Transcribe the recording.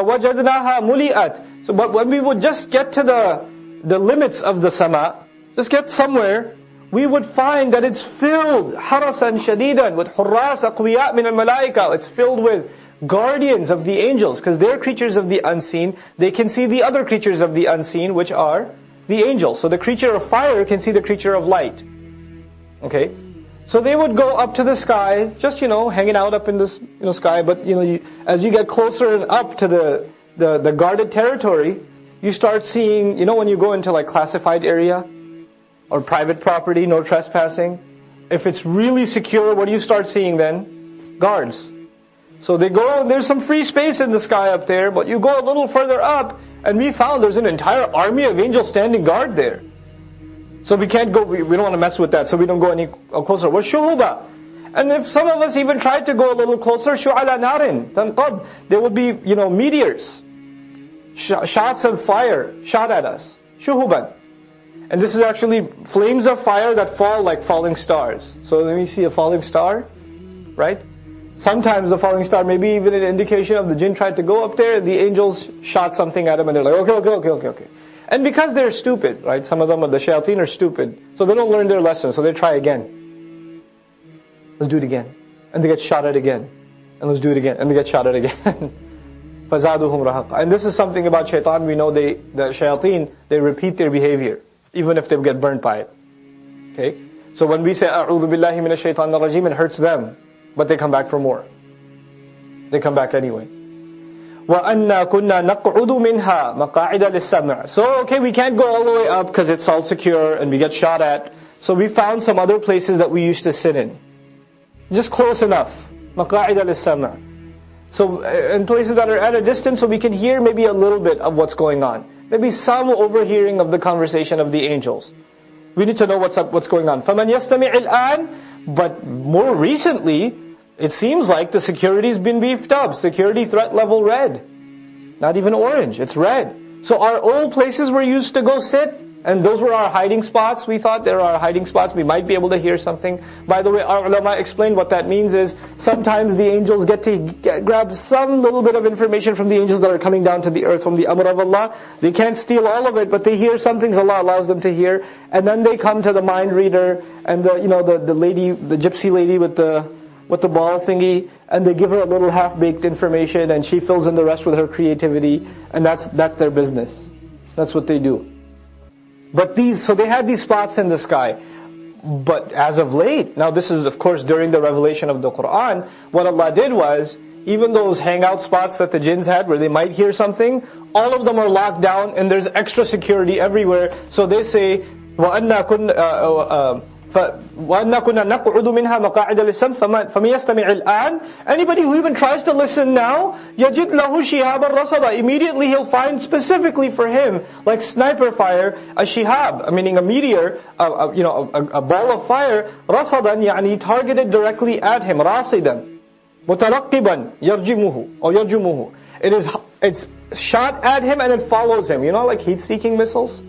فَوَجَدْنَاهَا مُلِئَتْ. So but when we would just get to the limits of the sama, just get somewhere, we would find that it's filled, harasan shadidan, with hurras aqwiya min al-malaika. It's filled with guardians of the angels, because they're creatures of the unseen. They can see the other creatures of the unseen, which are the angels. So the creature of fire can see the creature of light. Okay? So they would go up to the sky, just, hanging out up in this, sky, but, as you get closer and up to the guarded territory, you start seeing, when you go into like classified area, or private property, no trespassing, if it's really secure, what do you start seeing then? Guards. So they go, there's some free space in the sky up there, but you go a little further up, and we found there's an entire army of angels standing guard there. So we can't go, we don't want to mess with that, so we don't go any closer. وَالشُّهُبَ. And if some of us even tried to go a little closer, شُعَلَى نَارٍ تَنْقَضْ. There would be, meteors, shots of fire shot at us. شُهُبًا. And this is actually flames of fire that fall like falling stars. So when you see a falling star, right? Sometimes the falling star may be even an indication of the jinn tried to go up there, and the angels shot something at them, and they're like, okay. And because they're stupid, right? Some of them, the shayateen, are stupid. So they don't learn their lesson, so they try again. Let's do it again. And they get shot at again. And let's do it again. And they get shot at again. فَزَادُهُمْ رَهَقًا. And this is something about shaitan. We know the shayateen, they repeat their behavior, even if they get burnt by it. Okay? So when we say, أَعُوذُ بِاللَّهِ مِنَ الشَّيْطَانِ الرَّجِيمِ, it hurts them. But they come back for more. They come back anyway. وَأَنَّا كُنَّا نَقْعُدُ مِنْهَا مَقَاعِدَ لِلسَّمْعِ. So, okay, we can't go all the way up because it's all secure and we get shot at. So we found some other places that we used to sit in. Just close enough. مَقَاعِدَ لِلسَّمْعِ. So, in places that are at a distance, so we can hear maybe a little bit of what's going on. Maybe some overhearing of the conversation of the angels. We need to know what's going on. فَمَنْ يَسْتَمِعِ الْآنِ. But more recently, it seems like the security's been beefed up. Security threat level red. Not even orange, it's red. So our old places we used to go sit, and those were our hiding spots. We thought there are hiding spots, we might be able to hear something. By the way, our ulama explained what that means is, sometimes the angels get to grab some little bit of information from the angels that are coming down to the earth from the amr of Allah. They can't steal all of it, but they hear some things Allah allows them to hear. And then they come to the mind reader, and the lady, the gypsy lady with the ball thingy, and they give her a little half-baked information, and she fills in the rest with her creativity, and that's their business. That's what they do. But so they had these spots in the sky. But as of late, now this is of course during the revelation of the Qur'an, what Allah did was, even those hangout spots that the jinns had where they might hear something, all of them are locked down, and there's extra security everywhere. So they say, وَأَنَّا كُنَّا نَقْعُدُ مِنْهَا مَقَاعِدَ لِلسَّمْعِ فَمَنْ يَسْتَمِعِ الْآنِ. Anybody who even tries to listen now, يَجِدْ لَهُ شِهَابًا رَصَدًا. Immediately he'll find specifically for him, like sniper fire, a shihab, meaning a meteor, a ball of fire, رَصَدًا, يعني targeted directly at him, رَاصِدًا, مُتَرَقِّبًا يَرْجِمُهُ or يَرْجُمُهُ. It's shot at him and it follows him. Like heat-seeking missiles?